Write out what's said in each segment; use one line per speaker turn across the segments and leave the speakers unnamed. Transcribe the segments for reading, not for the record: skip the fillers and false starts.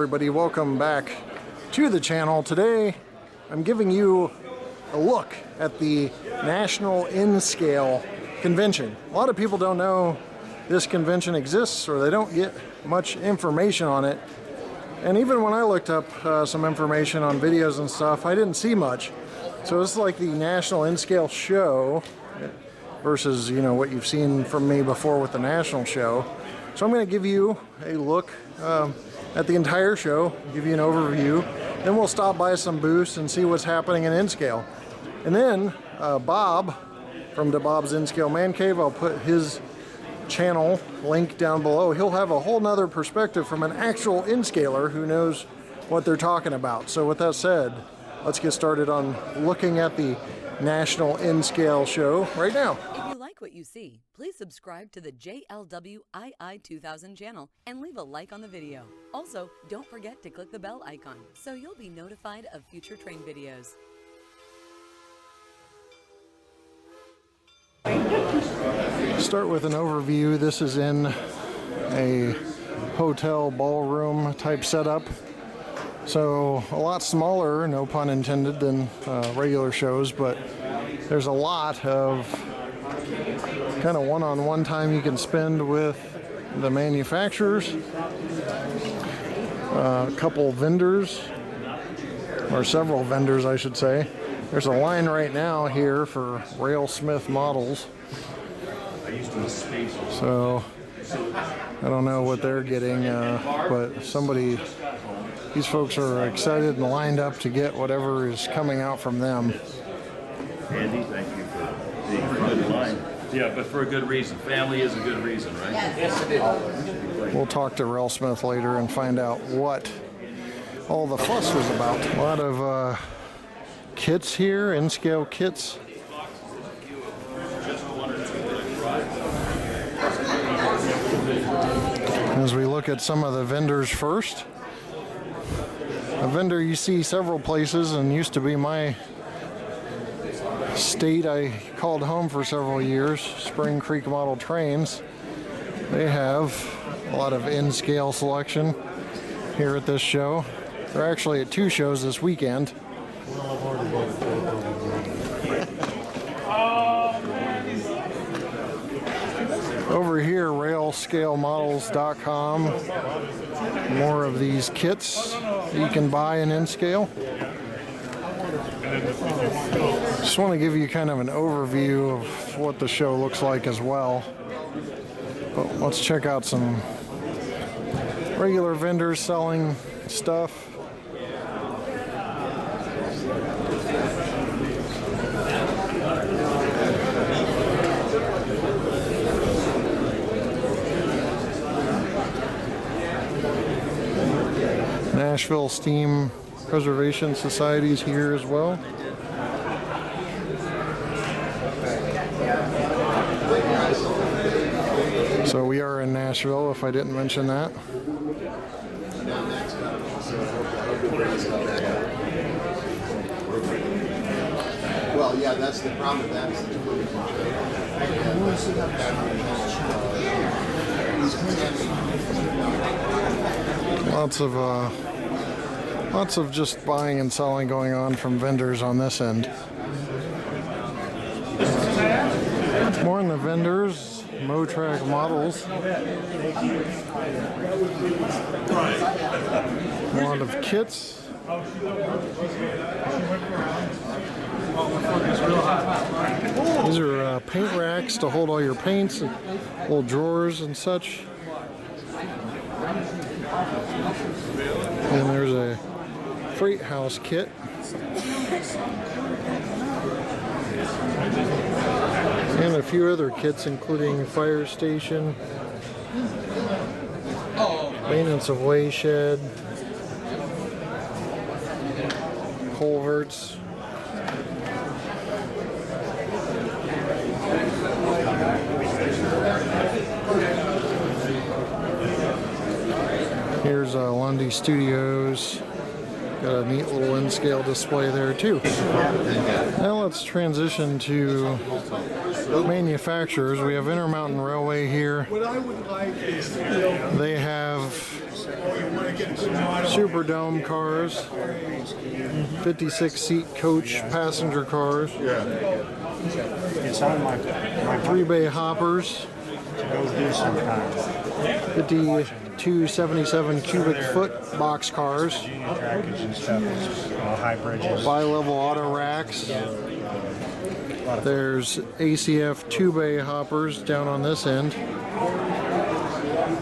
everybody, welcome back to the channel. Today I'm giving you a look at the National N-Scale Convention. A lot of people don't know this convention exists, or they don't get much information on it. And even when I looked up some information on videos and stuff, I didn't see much. So it's like the National N-Scale Show versus, you know, what you've seen from me before with the National Show. So I'm going to give you a look at the entire show, give you an overview. Then we'll stop by some booths and see what's happening in N-Scale. And then Bob from DeBob's N-Scale Man Cave, I'll put his channel link down below. He'll have a whole nother perspective from an actual N-Scaler who knows what they're talking about. So with that said, let's get started on looking at the National N-Scale Show right now.
If you like what you see, please subscribe to the JLWII 2000 channel and leave a like on the video. Also, don't forget to click the bell icon so you'll be notified of future train videos.
Start with an overview. This is in a hotel ballroom type setup. So a lot smaller, no pun intended, than regular shows, but there's a lot of kind of one-on-one time you can spend with the manufacturers. A couple vendors, or several vendors I should say. There's a line right now here for Railsmith models. So I don't know what they're getting, but these folks are excited and lined up to get whatever is coming out from them.
Andy, thank you for being a good line. Yeah, but for a good reason. Family is a good reason, right? Yes, it is.
We'll talk to Railsmith later and find out what all the fuss was about. A lot of kits here, N-Scale kits. As we look at some of the vendors first. A vendor you see several places and used to be my state I called home for several years, Spring Creek Model Trains. They have a lot of N-Scale selection here at this show. They're actually at 2 shows this weekend. Over here, railscalemodels.com. More of these kits you can buy in N-Scale. Just want to give you kind of an overview of what the show looks like as well. But let's check out some regular vendors selling stuff. Nashville Steam Preservation Society's here as well. So we are in Nashville, if I didn't mention that.
Well, yeah, that's the problem with that.
Lots of just buying and selling going on from vendors on this end. More on the vendors, Motrac models. A lot of kits. These are paint racks to hold all your paints, and little drawers and such. And there's a freight house kit. And a few other kits, including fire station, maintenance of way shed, culverts. Here's Lundy Studios. Got a neat little N-scale display there too. Now let's transition to manufacturers. We have Intermountain Railway here. They have Superdome cars, 56-seat coach passenger cars, 3-bay hoppers, 5277 cubic foot box cars, bi-level auto racks. There's ACF 2-bay hoppers down on this end.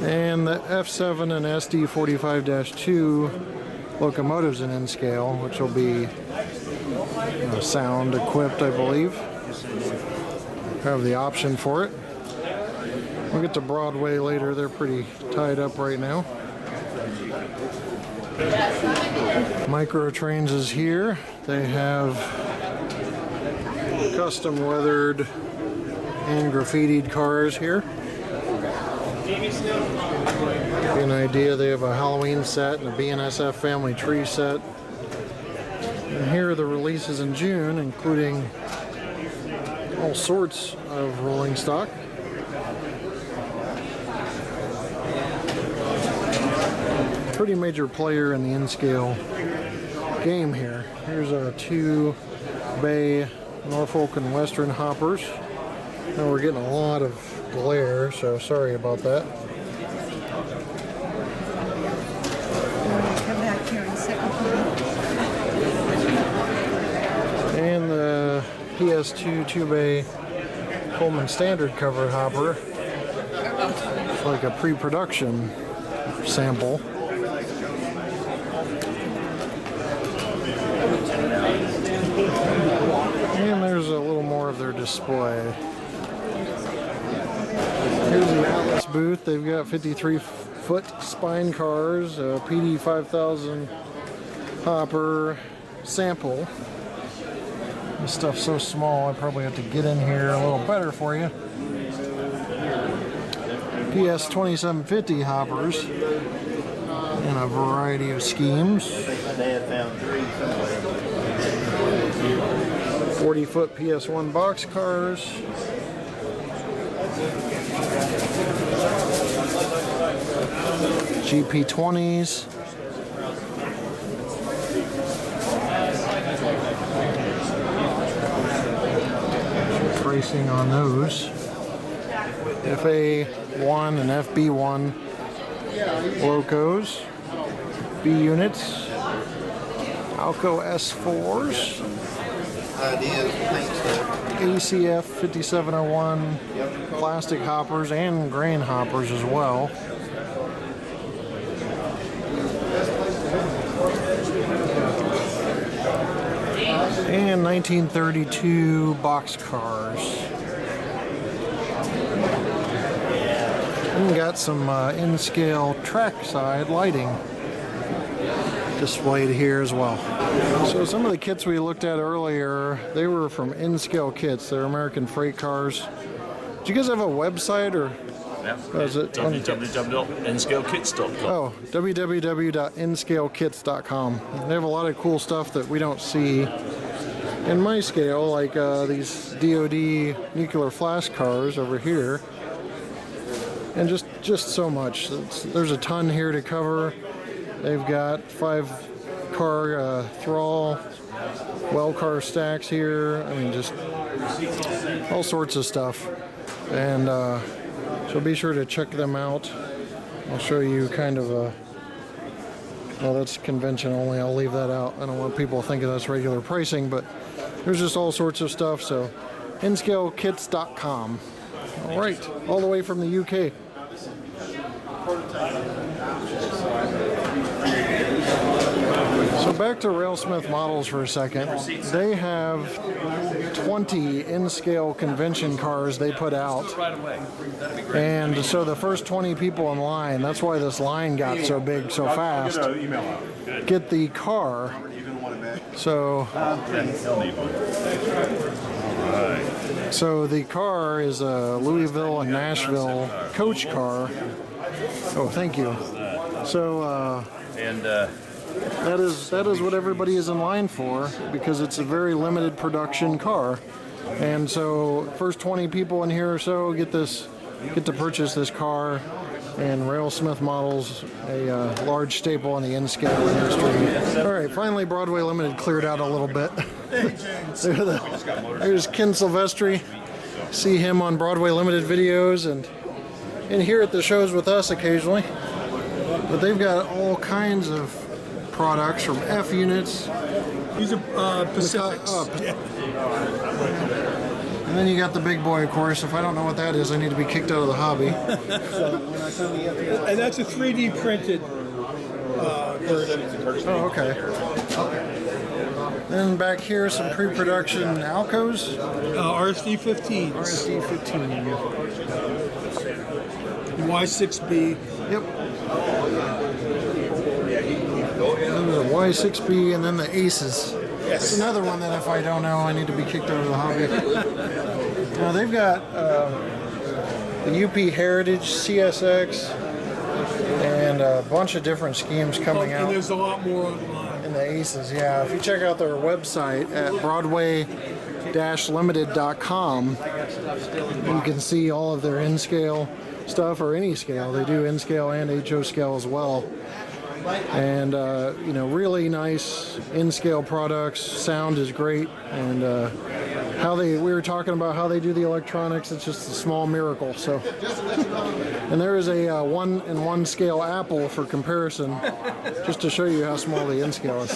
And the F7 and SD45-2 locomotives in N-scale, which will be sound equipped, I believe. Have the option for it. We'll get to Broadway later. They're pretty tied up right now. Micro Trains is here. They have custom weathered and graffitied cars here. Give you an idea, they have a Halloween set and a BNSF family tree set. And here are the releases in June, including all sorts of rolling stock. Pretty major player in the N-scale game here. Here's our 2-bay Norfolk and Western hoppers. Now we're getting a lot of glare, so sorry about that.
Come back here in a second.
And the PS2 2-bay Coleman Standard covered hopper. It's like a pre-production sample. And there's a little more of their display. Here's the Atlas booth. They've got 53-foot spine cars, a PD 5000 hopper sample. This stuff's so small, I probably have to get in here a little better for you. PS 2750 hoppers in a variety of schemes. 40-foot PS1 box cars. GP20s. Pricing on those. FA1 and FB1 locos. B units. Alco S4s. ACF 5701 plastic hoppers and grain hoppers as well. And 1932 box cars. And got some N-scale trackside lighting displayed here as well. So some of the kits we looked at earlier, they were from N-scale kits. They're American freight cars. Do you guys have a website or?
Yeah.
Is it
www.nscalekits.com.
Oh, www.nscalekits.com. They have a lot of cool stuff that we don't see in my scale, like these DoD nuclear flash cars over here. And just so much. There's a ton here to cover. They've got 5-car Thrall well car stacks here. I mean, just all sorts of stuff. And so be sure to check them out. I'll show you kind of a, well, that's convention only. I'll leave that out. I don't want people thinking that's regular pricing, but there's just all sorts of stuff. So nscalekits.com. All right, all the way from the UK. So back to Railsmith Models for a second. They have 20 N-scale convention cars they put out. And so the first 20 people in line, that's why this line got so big so fast, get the car. So the car is a Louisville and Nashville coach car. Oh, thank you. So that is what everybody is in line for, because it's a very limited production car. And so first 20 people in here or so get to purchase this car. And Railsmith Models, a large staple in the N-scale industry. All right, finally Broadway Limited cleared out a little bit. There's Ken Silvestri. See him on Broadway Limited videos and here at the shows with us occasionally. But they've got all kinds of products from F units.
These are Pacifics.
And then you got the big boy, of course. If I don't know what that is, I need to be kicked out of the hobby.
And that's a 3D printed version.
Oh, okay. Then back here, some pre-production Alcos.
RSD-15s.
RSD-15.
Y6B.
Yep. Then the Y6B and then the Aces. It's another one that if I don't know, I need to be kicked out of the hobby. Now they've got the UP Heritage CSX and a bunch of different schemes coming out.
And there's a lot more online.
In the Aces, yeah. If you check out their website at broadway-limited.com, you can see all of their N-scale stuff, or any scale. They do N-scale and HO scale as well. And you know, really nice N-scale products. Sound is great, and we were talking about how they do the electronics. It's just a small miracle. So, and there is a 1:1 scale Apple for comparison, just to show you how small the N-scale is.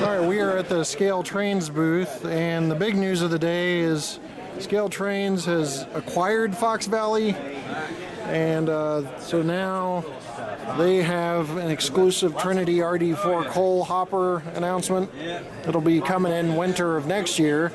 All right, we are at the Scale Trains booth, and the big news of the day is Scale Trains has acquired Fox Valley, and so now they have an exclusive Trinity RD4 coal hopper announcement that'll be coming in winter of next year.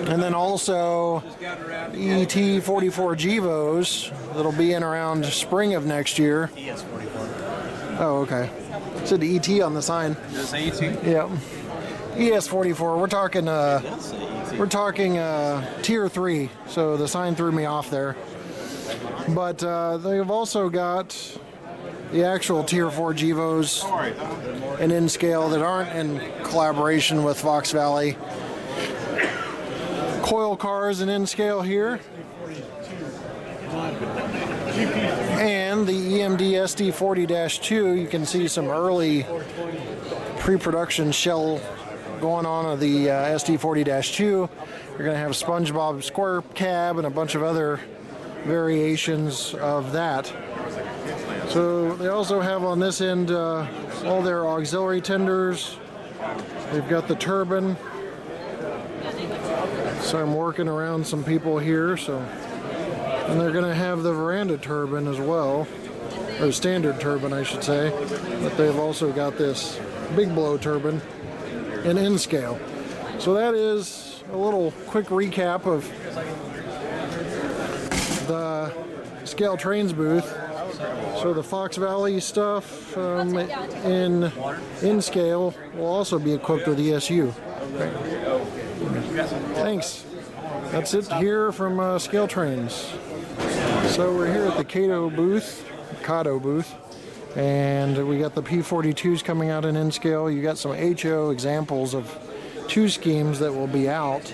And then also ET44 Gevos that'll be in around spring of next year. Oh, okay. It said ET on the sign.
Does it say ET?
Yeah. ES44. We're talking tier 3. So the sign threw me off there. But they've also got the actual Tier 4 Gevos and N-scale that aren't in collaboration with Fox Valley. Coil cars and N-scale here. And the EMD SD40-2, you can see some early pre-production shell going on of the SD40-2. You're going to have SpongeBob Square Cab and a bunch of other variations of that. So they also have on this end all their auxiliary tenders. They've got the turbine. So I'm working around some people here. And they're going to have the veranda turbine as well, or standard turbine I should say. But they've also got this big blow turbine in N-scale. So that is a little quick recap of the Scale Trains booth. So the Fox Valley stuff in N-scale will also be equipped with ESU. Thanks. That's it here from Scale Trains. So we're here at the Kato booth, and we got the P42s coming out in N-scale. You got some HO examples of 2 schemes that will be out.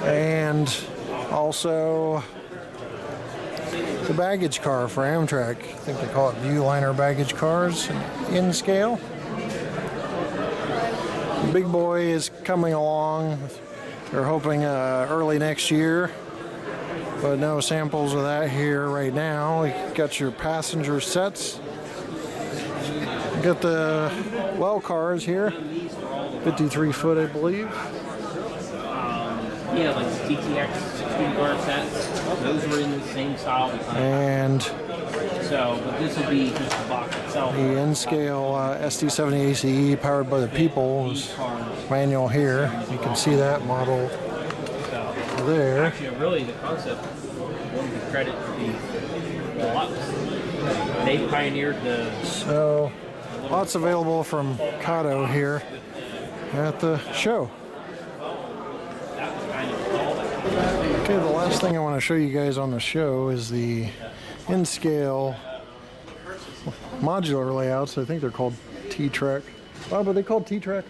And also the baggage car for Amtrak. I think they call it Viewliner baggage cars in scale. The big boy is coming along. They're hoping early next year, but no samples of that here right now. You got your passenger sets. You got the well cars here, 53 foot I believe.
Yeah, like the TTX 16-car sets. Those were in the same style.
And
so, but this will be just the box itself.
the N-scale SD70 ACE powered by the People is manual here. You can see that model there.
Actually, really, the concept, one of the credit the Lux. They pioneered the.
So, lots available from Kato here at the show. Okay, the last thing I want to show you guys on the show is the N-scale modular layouts. I think they're called T-Trek. Oh, but they called T-Trek?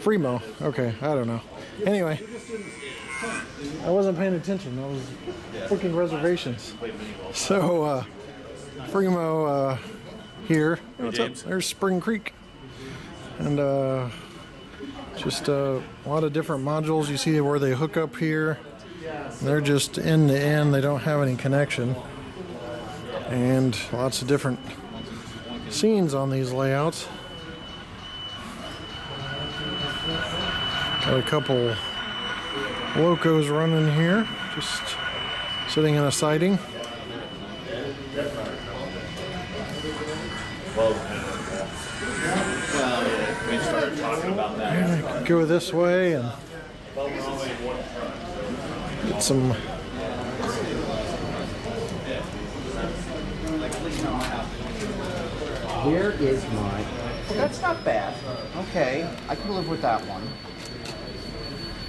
Fremo. Okay, I don't know. Anyway, I wasn't paying attention. I was booking reservations. So, Fremo here. What's up? There's Spring Creek. And just a lot of different modules. You see where they hook up here. They're just end to end. They don't have any connection. And lots of different scenes on these layouts. Got a couple locos running here, just sitting in a siding.
We started talking about that.
And I could go this way and get some.
Here is my. Well, that's not bad. Okay, I can live with that one.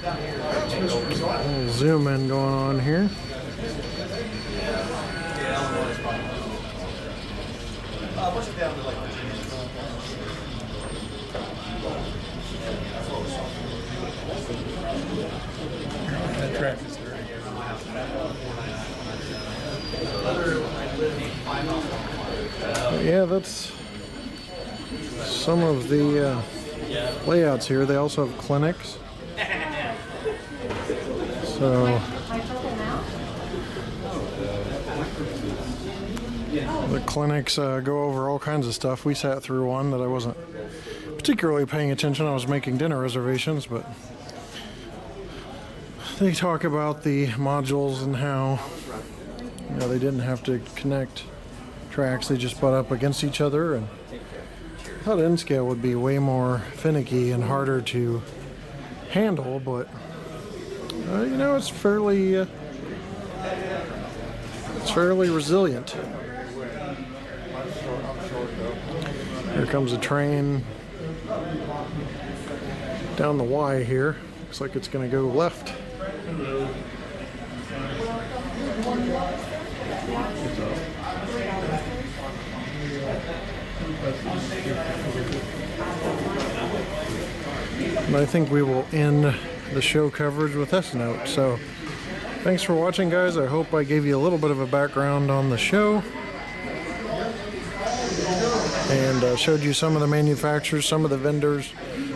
A little zoom in going on here.
That track is dirty.
Yeah, that's some of the layouts here. They also have clinics. So the clinics go over all kinds of stuff. We sat through one that I wasn't particularly paying attention. I was making dinner reservations, but they talk about the modules and how they didn't have to connect tracks. They just butt up against each other, and I thought N-Scale would be way more finicky and harder to handle, but it's fairly resilient. Here comes a train down the Y here. Looks like it's going to go left. And I think we will end the show coverage with this note. So thanks for watching, guys. I hope I gave you a little bit of a background on the show and showed you some of the manufacturers, some of the vendors.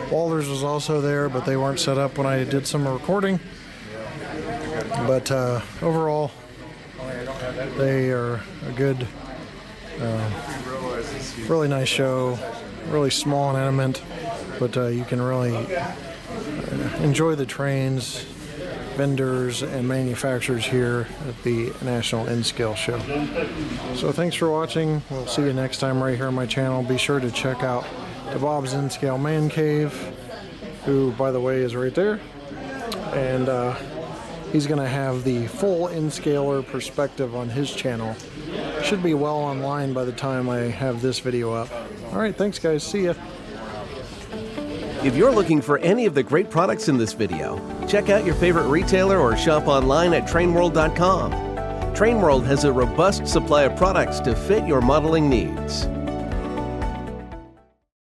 Walthers was also there, but they weren't set up when I did some recording. But overall, they are a good, really nice show, really small and intimate, but you can really enjoy the trains, vendors, and manufacturers here at the National N-Scale Show. So thanks for watching. We'll see you next time right here on my channel. Be sure to check out the Bob's N-Scale Man Cave, who, by the way, is right there. And he's going to have the full N-Scaler perspective on his channel. Should be well online by the time I have this video up. All right, thanks, guys. See ya.
If you're looking for any of the great products in this video, check out your favorite retailer or shop online at trainworld.com. Trainworld has a robust supply of products to fit your modeling needs.